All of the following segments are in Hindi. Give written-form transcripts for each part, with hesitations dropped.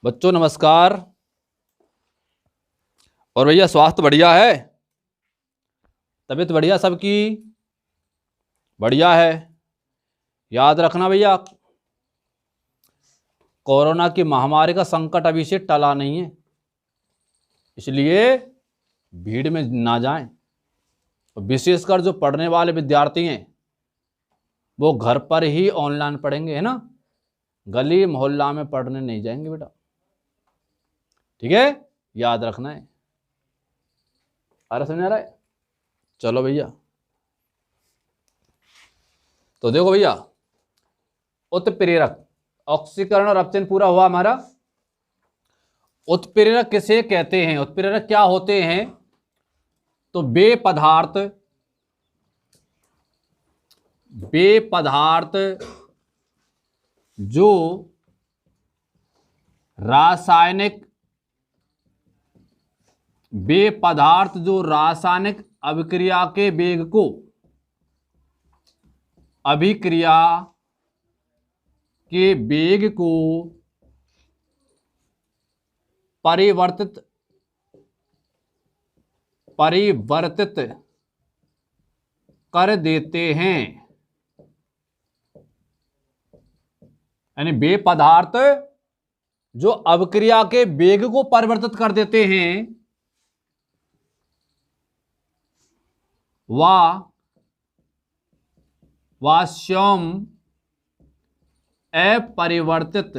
बच्चों नमस्कार। और भैया स्वास्थ्य बढ़िया है? तबीयत बढ़िया सबकी? बढ़िया है। याद रखना भैया, कोरोना की महामारी का संकट अभी से टला नहीं है, इसलिए भीड़ में ना जाएं। विशेषकर जो पढ़ने वाले विद्यार्थी हैं वो घर पर ही ऑनलाइन पढ़ेंगे, है ना। गली मोहल्ला में पढ़ने नहीं जाएंगे बेटा, ठीक है, याद रखना है। अरे समझ आ रहा है? चलो भैया, तो देखो भैया, उत्प्रेरक ऑक्सीकरण और अपचयन पूरा हुआ हमारा। उत्प्रेरक किसे कहते हैं, उत्प्रेरक क्या होते हैं? तो वे पदार्थ जो रासायनिक अभिक्रिया के वेग को परिवर्तित कर देते हैं। यानी वे पदार्थ जो अभिक्रिया के वेग को परिवर्तित कर देते हैं वह स्वयं अपरिवर्तित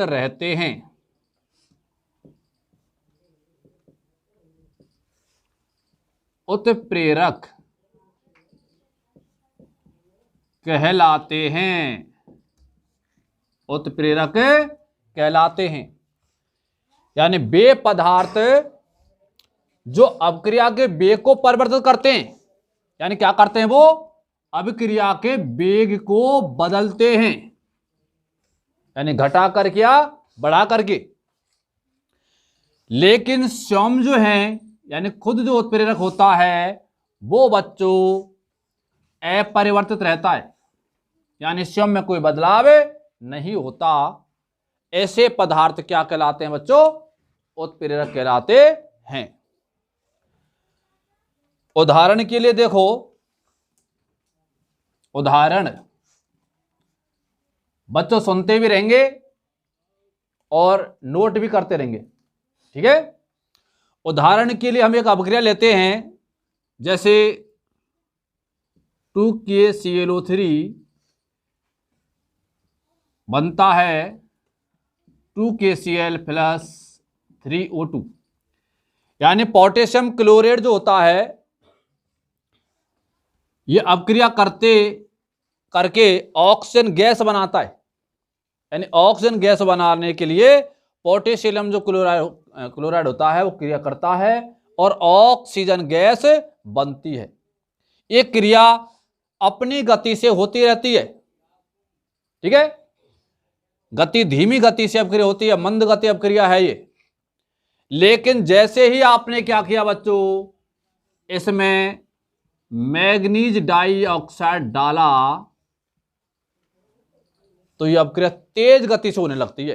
रहते हैं। उत्प्रेरक कहलाते हैं। उत्प्रेरक कहलाते हैं यानी वे पदार्थ जो अभिक्रिया के वेग को परिवर्तित करते हैं, यानी क्या करते हैं, वो अभिक्रिया के वेग को बदलते हैं, यानी घटा करके या बढ़ा करके। लेकिन स्वयं जो है, यानी खुद जो उत्प्रेरक होता है वो बच्चों अपरिवर्तित रहता है, यानी स्वयं में कोई बदलाव नहीं होता। ऐसे पदार्थ क्या कहलाते हैं बच्चों? उत्प्रेरक कहलाते हैं। उदाहरण के लिए देखो, उदाहरण बच्चों सुनते भी रहेंगे और नोट भी करते रहेंगे, ठीक है। उदाहरण के लिए हम एक अभिक्रिया लेते हैं, जैसे 2KClO3 बनता है 2KCl + 3O2, यानी पोटेशियम क्लोराइड जो होता है ये अभिक्रिया करके ऑक्सीजन गैस बनाता है। यानी ऑक्सीजन गैस बनाने के लिए पोटेशियम जो क्लोराइड होता है वो क्रिया करता है और ऑक्सीजन गैस बनती है। ये क्रिया अपनी गति से होती रहती है, ठीक है। गति धीमी गति से अभिक्रिया होती है, मंद गति अभिक्रिया है ये। लेकिन जैसे ही आपने क्या किया बच्चों, इसमें मैग्नीज डाइऑक्साइड डाला तो यह अभिक्रिया तेज गति से होने लगती है।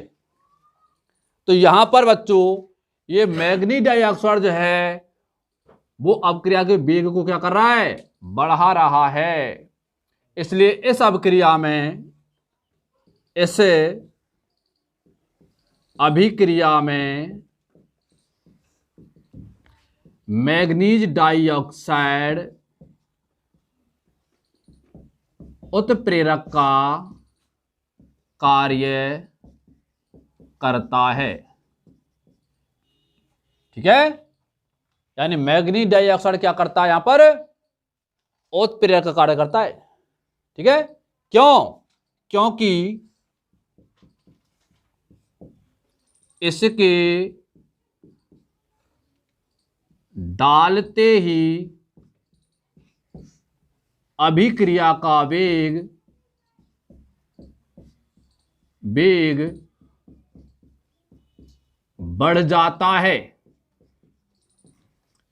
तो यहां पर बच्चों ये मैग्नीज डाइऑक्साइड जो है वो अभिक्रिया के वेग को क्या कर रहा है? बढ़ा रहा है। इसलिए इस अभिक्रिया में मैग्नीज डाइऑक्साइड उत्प्रेरक का कार्य करता है, ठीक है। यानी मैग्नीज डाइऑक्साइड क्या करता है? यहां पर उत्प्रेरक का कार्य करता है, ठीक है। क्योंकि इसके डालते ही अभिक्रिया का वेग बढ़ जाता है,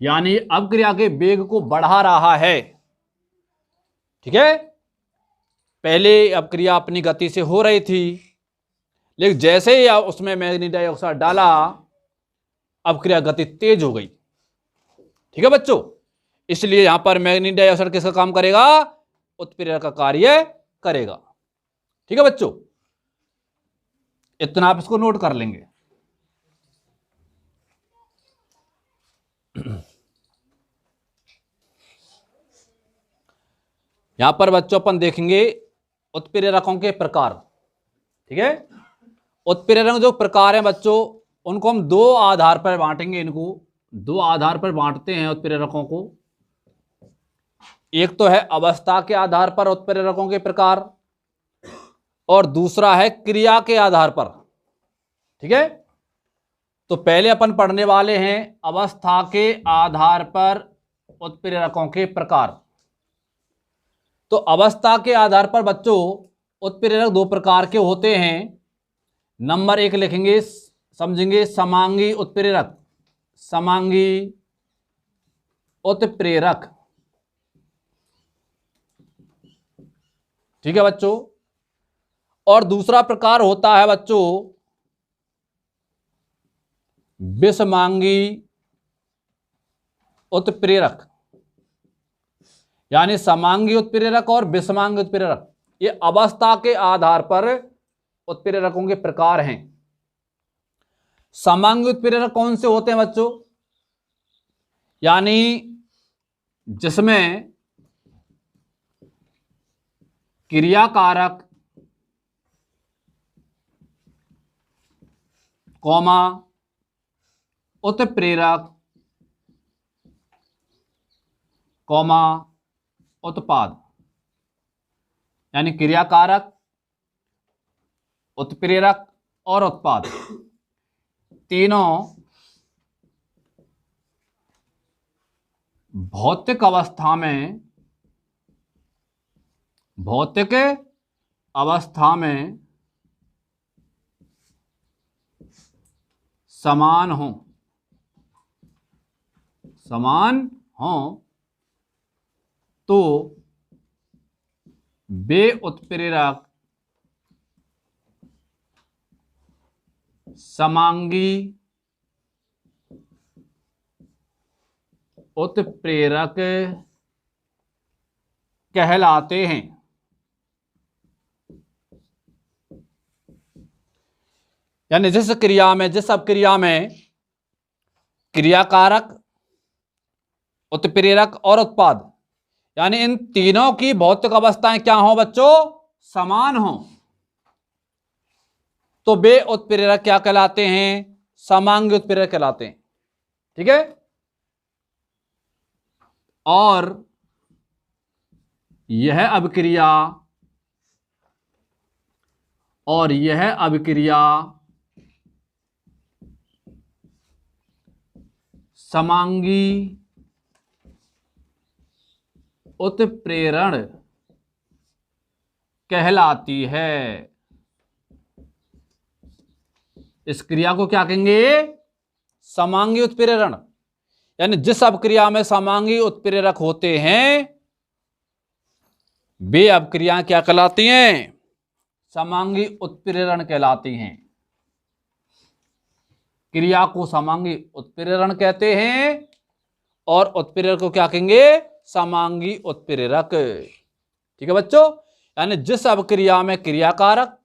यानी अभिक्रिया के वेग को बढ़ा रहा है, ठीक है। पहले अपक्रिया अपनी गति से हो रही थी, लेकिन जैसे ही उसमें मैग्नीशियम डाइऑक्साइड डाला अपक्रिया गति तेज हो गई। ठीक है बच्चों, इसलिए यहां पर मैग्नीशियम डाइऑक्साइड किसका काम करेगा? उत्प्रेरक का कार्य करेगा। ठीक है बच्चों, इतना आप इसको नोट कर लेंगे। यहां पर बच्चों अपन देखेंगे उत्प्रेरकों के प्रकार। ठीक है, उत्प्रेरक जो प्रकार हैं बच्चों, उनको हम दो आधार पर बांटेंगे। इनको दो आधार पर बांटते हैं उत्प्रेरकों को। एक तो है अवस्था के आधार पर उत्प्रेरकों के प्रकार, और दूसरा है क्रिया के आधार पर। ठीक है, तो पहले अपन पढ़ने वाले हैं अवस्था के आधार पर उत्प्रेरकों के प्रकार। तो अवस्था के आधार पर बच्चों उत्प्रेरक दो प्रकार के होते हैं। नंबर एक लिखेंगे, समझेंगे समांगी उत्प्रेरक। समांगी उत्प्रेरक। ठीक है बच्चों, और दूसरा प्रकार होता है बच्चों विषमांगी उत्प्रेरक। यानी समांगी उत्प्रेरक और विषमांगी उत्प्रेरक, ये अवस्था के आधार पर उत्प्रेरकों के प्रकार हैं। समांगी उत्प्रेरक कौन से होते हैं बच्चों? यानी जिसमें क्रियाकारक कौमा उत्प्रेरक कौमा उत्पाद, यानी क्रियाकारक, उत्प्रेरक और उत्पाद तीनों भौतिक अवस्था में समान हो तो वे उत्प्रेरक समांगी उत्प्रेरक कहलाते हैं। यानी जिस अपक्रिया में क्रियाकारक, उत्प्रेरक और उत्पाद, यानी इन तीनों की भौतिक अवस्थाएं क्या हो बच्चों? समान हो, तो वे उत्प्रेरक क्या कहलाते हैं? समांगी उत्प्रेरक कहलाते हैं। ठीक है, और यह अभिक्रिया समांगी उत्प्रेरण कहलाती है। इस क्रिया को क्या कहेंगे? समांगी उत्प्रेरण। यानी जिस अपक्रिया में समांगी उत्प्रेरक होते हैं वे अपक्रियाएं क्या कहलाती हैं? समांगी उत्प्रेरण कहलाती हैं। क्रिया को समांगी उत्प्रेरण कहते हैं और उत्प्रेरक को क्या कहेंगे? समांगी उत्प्रेरक। ठीक है बच्चों, यानी जिस अपक्रिया में क्रियाकारक,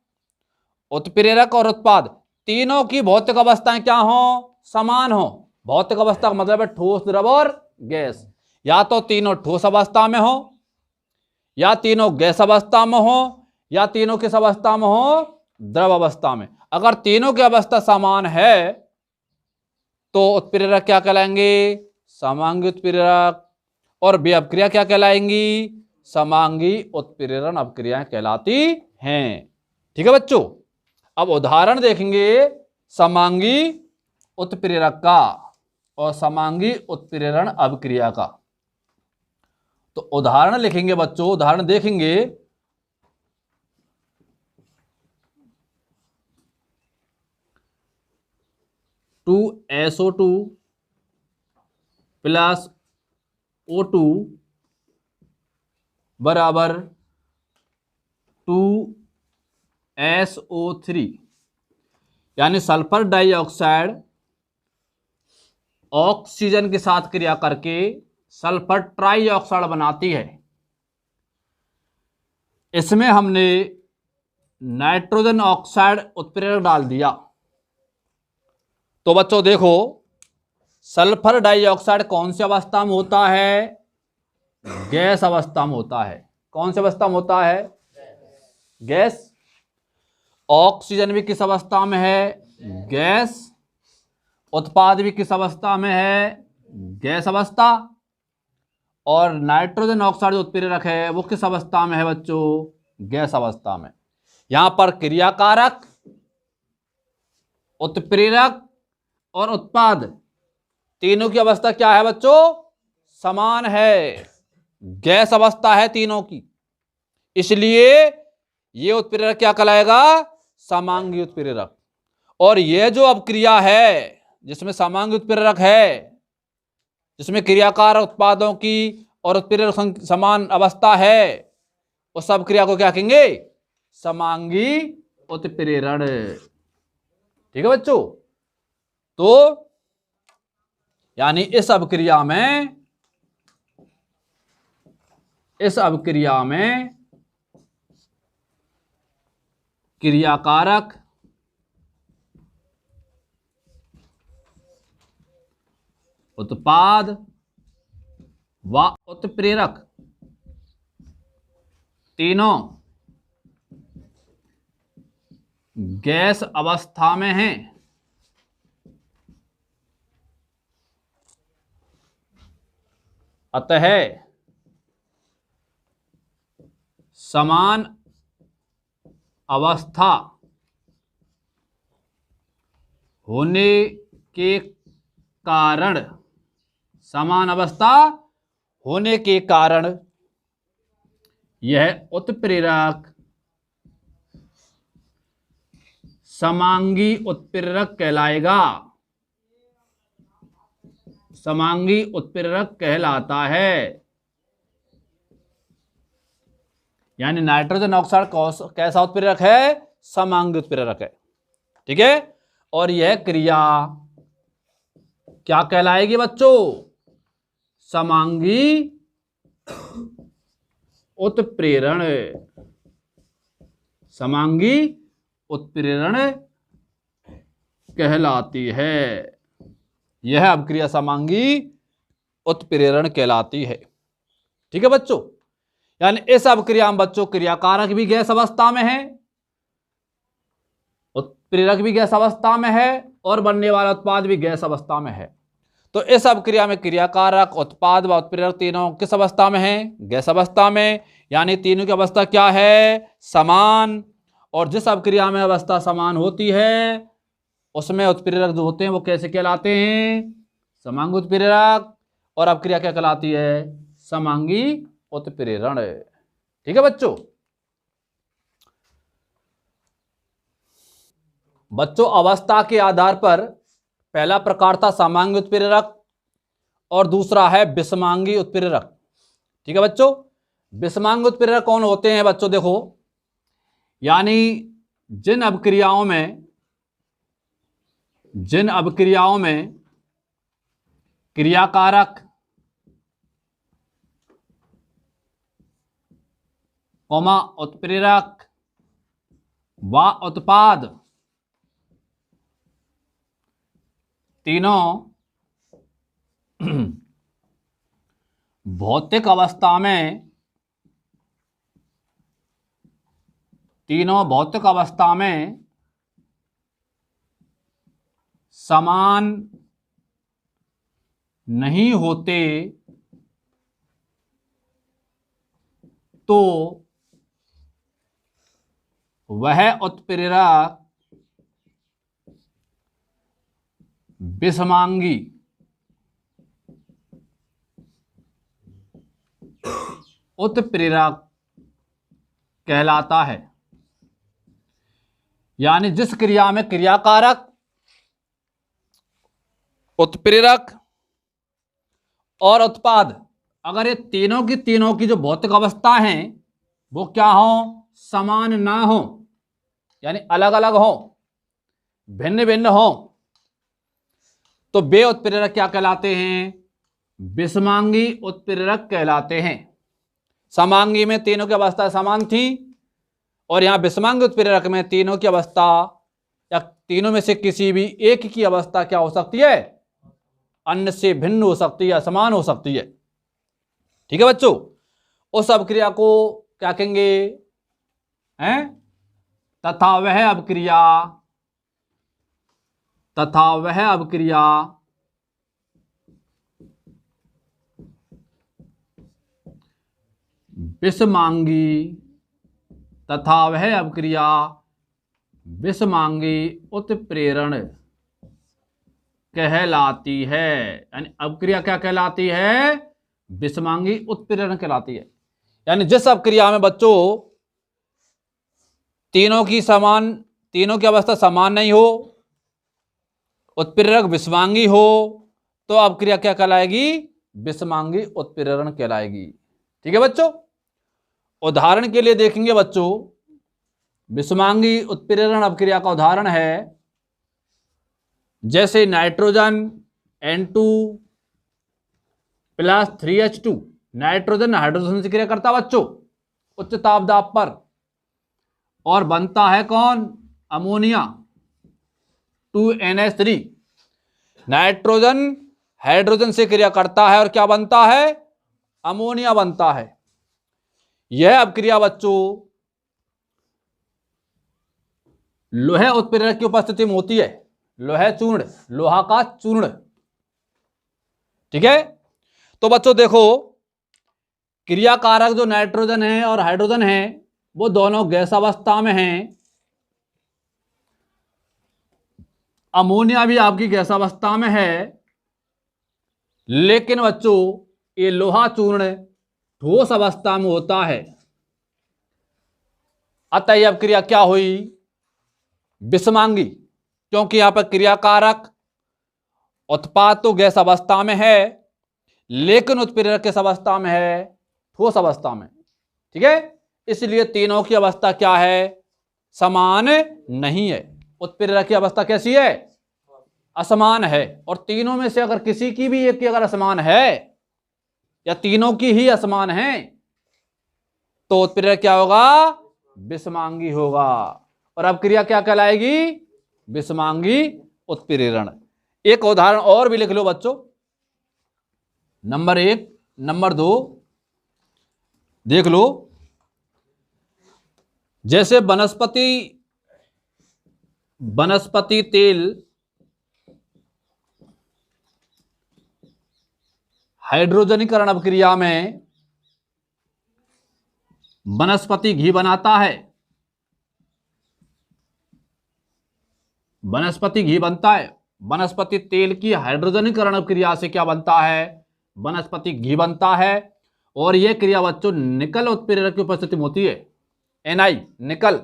उत्प्रेरक और उत्पाद तीनों की भौतिक अवस्थाएं क्या हो? समान हो। भौतिक अवस्था का मतलब है ठोस, द्रव और गैस। या तो तीनों ठोस अवस्था में हो, या तीनों गैस अवस्था में हो, या तीनों किस अवस्था में हो? द्रव अवस्था में। अगर तीनों की अवस्था समान है तो उत्प्रेरक क्या कहलाएंगे? समांगी उत्प्रेरक। और वे अपक्रिया क्या कहलाएंगी? समांगी उत्प्रेरण अपक्रियाएं कहलाती हैं। ठीक है बच्चों, अब उदाहरण देखेंगे समांगी उत्प्रेरक का और समांगी उत्प्रेरण अपक्रिया का। तो उदाहरण लिखेंगे बच्चों, उदाहरण देखेंगे। SO2 प्लस O2 बराबर 2SO3 यानी सल्फर डाइऑक्साइड ऑक्सीजन के साथ क्रिया करके सल्फर ट्राइऑक्साइड बनाती है। इसमें हमने नाइट्रोजन ऑक्साइड उत्प्रेरक डाल दिया। तो बच्चों देखो, सल्फर डाइऑक्साइड कौन सी अवस्था में होता है? गैस अवस्था में होता है। कौन सी अवस्था में होता है? गैस। ऑक्सीजन भी किस अवस्था में है? गैस। उत्पाद भी किस अवस्था में है? गैस अवस्था। और नाइट्रोजन ऑक्साइड जो उत्प्रेरक है वो किस अवस्था में है बच्चों? गैस अवस्था में। यहां पर क्रियाकारक, उत्प्रेरक और उत्पाद तीनों की अवस्था क्या है बच्चों? समान है। गैस अवस्था है तीनों की, इसलिए ये उत्प्रेरक क्या कहलाएगा? समांगी उत्प्रेरक। और यह जो अपक्रिया है जिसमें समांगी उत्प्रेरक है, जिसमें क्रियाकार उत्पादों की और उत्प्रेरक समान अवस्था है, उस सब क्रिया को क्या कहेंगे? समांगी उत्प्रेरण। ठीक है बच्चों? तो यानी इस अभिक्रिया में क्रियाकारक, उत्पाद व उत्प्रेरक तीनों गैस अवस्था में हैं। अतः समान अवस्था होने के कारण, समान अवस्था होने के कारण यह उत्प्रेरक समांगी उत्प्रेरक कहलाएगा। समांगी उत्प्रेरक कहलाता है। यानी नाइट्रोजन ऑक्साइड कैसा उत्प्रेरक है? समांगी उत्प्रेरक है। ठीक है? और यह क्रिया क्या कहलाएगी बच्चों? समांगी उत्प्रेरण। समांगी उत्प्रेरण कहलाती है। यह अभिक्रिया समांगी उत्प्रेरण कहलाती है। ठीक है बच्चों? यानी इस अभिक्रिया में बच्चों क्रियाकारक भी गैस अवस्था में है, उत्प्रेरक भी गैस अवस्था में है और बनने वाला उत्पाद भी गैस अवस्था में है। तो इस अभिक्रिया में क्रियाकारक, उत्पाद व उत्प्रेरक तीनों किस अवस्था में है? गैस अवस्था में। यानी तीनों की अवस्था क्या है? समान। और जिस अभिक्रिया में अवस्था समान होती है उसमें उत्प्रेरक जो होते हैं वो कैसे कहलाते हैं? समांगी उत्प्रेरक। और अभिक्रिया क्या कहलाती है? समांगी उत्प्रेरण। ठीक है बच्चों? बच्चों अवस्था के आधार पर पहला प्रकार था समांगी उत्प्रेरक और दूसरा है विषमांगी उत्प्रेरक। ठीक है बच्चों? विषमांगी उत्प्रेरक कौन होते हैं बच्चों? देखो, यानी जिन अभिक्रियाओं में क्रियाकारक, उत्प्रेरक व उत्पाद तीनों भौतिक अवस्था में समान नहीं होते तो वह उत्प्रेरक विषमांगी उत्प्रेरक कहलाता है। यानी जिस क्रिया में क्रियाकारक, उत्प्रेरक और उत्पाद, अगर ये तीनों की जो भौतिक अवस्था हैं वो क्या हो? समान ना हो, यानी अलग अलग हो, भिन्न भिन्न हो, तो वे उत्प्रेरक क्या कहलाते हैं? विषमांगी उत्प्रेरक कहलाते हैं। समांगी में तीनों की अवस्था समान थी और यहां विषमांगी उत्प्रेरक में तीनों की अवस्था या तीनों में से किसी भी एक की अवस्था क्या हो सकती है? अन्य से भिन्न हो सकती है, असमान हो सकती है। ठीक है बच्चों, उस अभिक्रिया को क्या कहेंगे? हैं? तथा वह अभिक्रिया, तथा वह अभिक्रिया विषमांगी, तथा वह अभिक्रिया विषमांगी उत्प्रेरण कहलाती है। यानी अभिक्रिया क्या कहलाती है? विषमांगी उत्प्रेरण कहलाती है। यानी जिस अभिक्रिया में बच्चों तीनों की अवस्था समान नहीं हो, उत्प्रेरक विषमांगी हो, तो अभिक्रिया क्या कहलाएगी? विषमांगी उत्प्रेरण कहलाएगी। ठीक है बच्चों, उदाहरण के लिए देखेंगे बच्चों, विषमांगी उत्प्रेरण अभिक्रिया का उदाहरण है जैसे nitrogen N2 plus 3H2, nitrogen hydrogen से क्रिया करता बच्चों उच्च तापदाब पर, और बनता है कौन? Ammonia 2NH3। नाइट्रोजन हाइड्रोजन से क्रिया करता है और क्या बनता है? अमोनिया बनता है। यह अभिक्रिया बच्चों लोहे उत्प्रेरक की उपस्थिति में होती है। लोहे चूर्ण, लोहा का चूर्ण। ठीक है, तो बच्चों देखो, क्रियाकारक जो नाइट्रोजन है और हाइड्रोजन है वो दोनों गैस अवस्था में हैं। अमोनिया भी आपकी गैस अवस्था में है, लेकिन बच्चों ये लोहा चूर्ण ठोस अवस्था में होता है। अतः यह क्रिया क्या हुई? विषमांगी, क्योंकि यहां पर क्रियाकारक उत्पाद तो गैस अवस्था में है लेकिन उत्प्रेरक किस अवस्था में है? ठोस अवस्था में। ठीक है, इसलिए तीनों की अवस्था क्या है? समान नहीं है। उत्प्रेरक की अवस्था कैसी है? असमान है। और तीनों में से अगर किसी की भी एक की अगर असमान है या तीनों की ही असमान है तो उत्प्रेरक क्या होगा? विषमांगी होगा। और अब क्रिया क्या कहलाएगी? विषमांगी उत्प्रेरण। एक उदाहरण और भी लिख लो बच्चों, नंबर 1, नंबर 2 देख लो। जैसे वनस्पति तेल हाइड्रोजनीकरण अभिक्रिया में वनस्पति घी बनाता है। वनस्पति घी बनता है। वनस्पति तेल की हाइड्रोजनीकरण अभिक्रिया से क्या बनता है? वनस्पति घी बनता है। और यह क्रिया बच्चों निकल उत्प्रेरक की उपस्थिति में होती है। Na निकल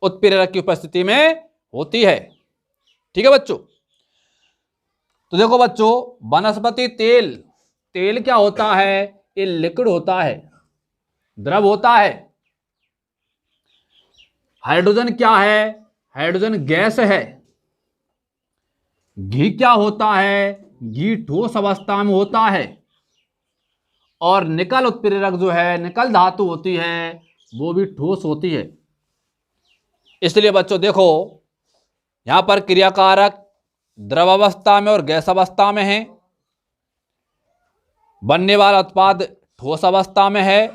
उत्प्रेरक की उपस्थिति में होती है। ठीक है बच्चों, तो देखो बच्चों, वनस्पति तेल क्या होता है? ये लिक्विड होता है, द्रव होता है। हाइड्रोजन क्या है? हाइड्रोजन गैस है। घी क्या होता है? घी ठोस अवस्था में होता है। और निकल उत्प्रेरक जो है, निकल धातु होती है, वो भी ठोस होती है। इसलिए बच्चों देखो, यहां पर क्रियाकारक द्रव अवस्था में और गैस अवस्था में है। बनने वाला उत्पाद ठोस अवस्था में है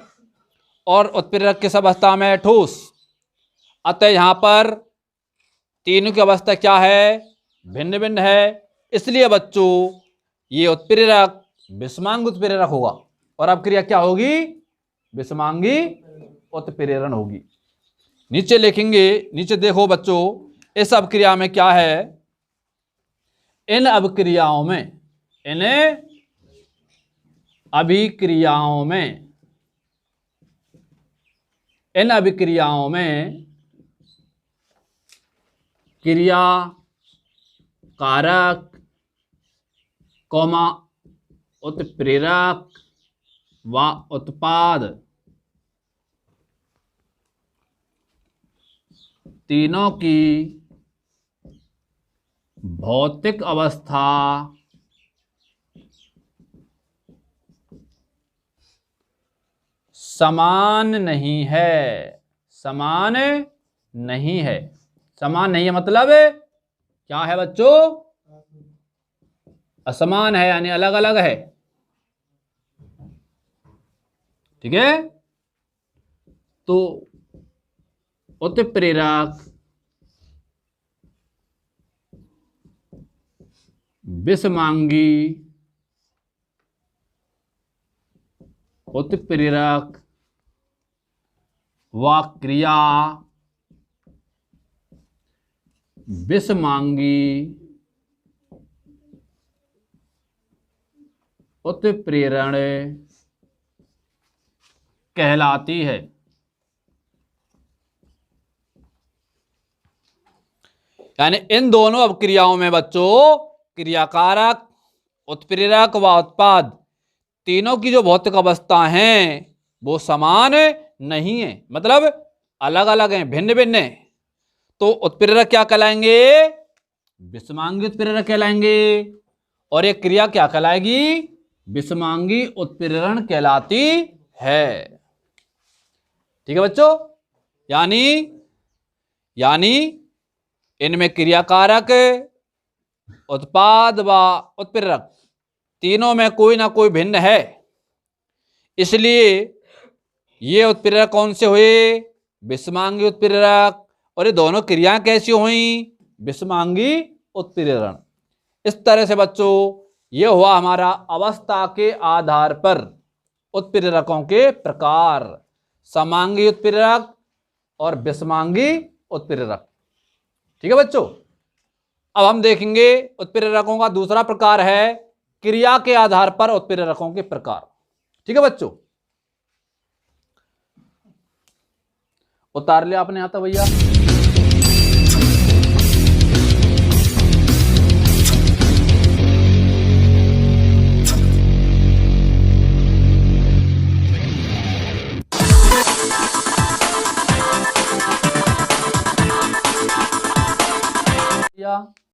और उत्प्रेरक किस अवस्था में है? ठोस। अतः यहां पर तीनों की अवस्था क्या है? भिन्न भिन्न है। इसलिए बच्चों ये उत्प्रेरक विषमांगी उत्प्रेरक होगा। और अब क्रिया क्या होगी? विषमांगी उत्प्रेरण होगी। नीचे लिखेंगे, नीचे देखो बच्चों, इस अभिक्रिया में क्या है? इन अभिक्रियाओं में क्रिया कारक उत्प्रेरक व उत्पाद तीनों की भौतिक अवस्था समान नहीं है। समान नहीं है। समान नहीं है मतलब क्या है बच्चों? असमान है, यानी अलग अलग है। ठीक है। तो उत्प्रेरक विषमांगी उत्प्रेरक व क्रिया विषमांगी उत्प्रेरण कहलाती है। यानी इन दोनों अवक्रियाओं में बच्चों क्रियाकारक, उत्प्रेरक व उत्पाद तीनों की जो भौतिक अवस्था हैं वो समान नहीं है, मतलब अलग अलग हैं, भिन्न भिन्न हैं। तो उत्प्रेरक क्या कहलाएंगे? विषमांगी उत्प्रेरक कहलाएंगे। और एक क्रिया क्या कहलाएगी? विषमांगी उत्प्रेरण कहलाती है। ठीक है बच्चों। यानी इनमें क्रियाकारक, उत्पाद व उत्प्रेरक तीनों में कोई ना कोई भिन्न है। इसलिए ये उत्प्रेरक कौन से हुए? विषमांगी उत्प्रेरक। और ये दोनों क्रियाएं कैसी हुई? विषमांगी उत्प्रेरण। इस तरह से बच्चों ये हुआ हमारा अवस्था के आधार पर उत्प्रेरकों के प्रकार, समांगी उत्प्रेरक और विषमांगी उत्प्रेरक। ठीक है बच्चों। अब हम देखेंगे उत्प्रेरकों का दूसरा प्रकार है क्रिया के आधार पर उत्प्रेरकों के प्रकार। ठीक है बच्चों। उतार लिया आपने, आता भैया?